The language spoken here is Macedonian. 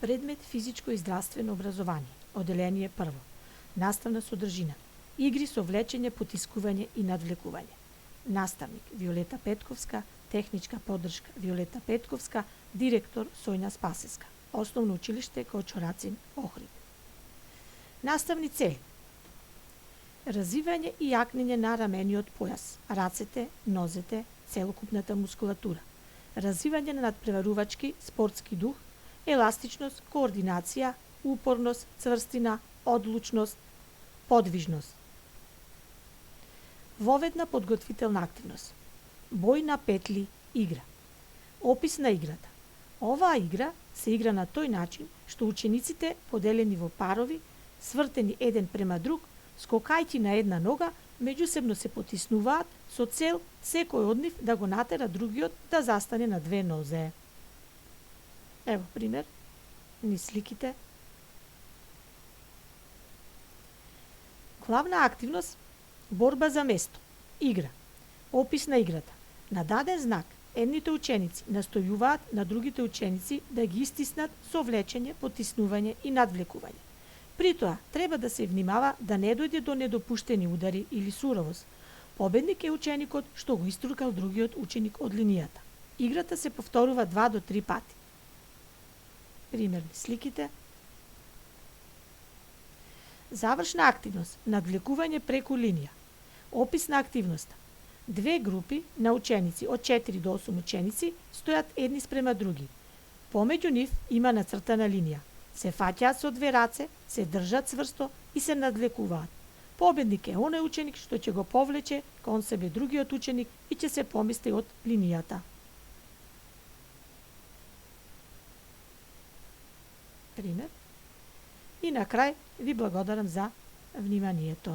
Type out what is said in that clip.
Предмет физичко и здравствено образование. Оделение прво. Наставна содржина. Игри со влечење, потискување и надвлекување. Наставник Виолета Петковска, техничка поддршка Виолета Петковска, директор Соња Спасеска. Основно училиште Кочорацин, Охрид. Наставни цели: развивање и јакнење на рамениот појас, рацете, нозете, целокупната мускулатура. Развивање на надпреварувачки, спортски дух, еластичност, координација, упорност, цврстина, одлучност, подвижност. Воведна подготвителна активност. Бој на петли, игра. Опис на играта. Оваа игра се игра на тој начин што учениците, поделени во парови, свртени еден према друг, скокајќи на една нога, меѓусебно се потиснуваат со цел секој од нив да го натера другиот да застане на две нозе. Ево пример, низ сликите. Главна активност: борба за место, игра. Опис на играта. На даден знак, едните ученици настојуваат на другите ученици да ги истиснат со влечење, потиснување и надвлекување. При тоа, треба да се внимава да не дојде до недопуштени удари или суровост. Победник е ученикот што го истуркал другиот ученик од линијата. Играта се повторува 2 до 3 пати. Примерни сликите. Завршна активност: надвлекување преку линија. Опис на активноста. Две групи на ученици од 4 до 8 ученици стојат едни спрема други. Помеѓу нив има нацртана линија. Се фаќаат со две раце, се држат цврсто и се надвлекуваат. Победник е оној ученик што ќе го повлече кон себе другиот ученик и ќе се помести од линијата. Пример. И на крај ви благодарам за вниманието.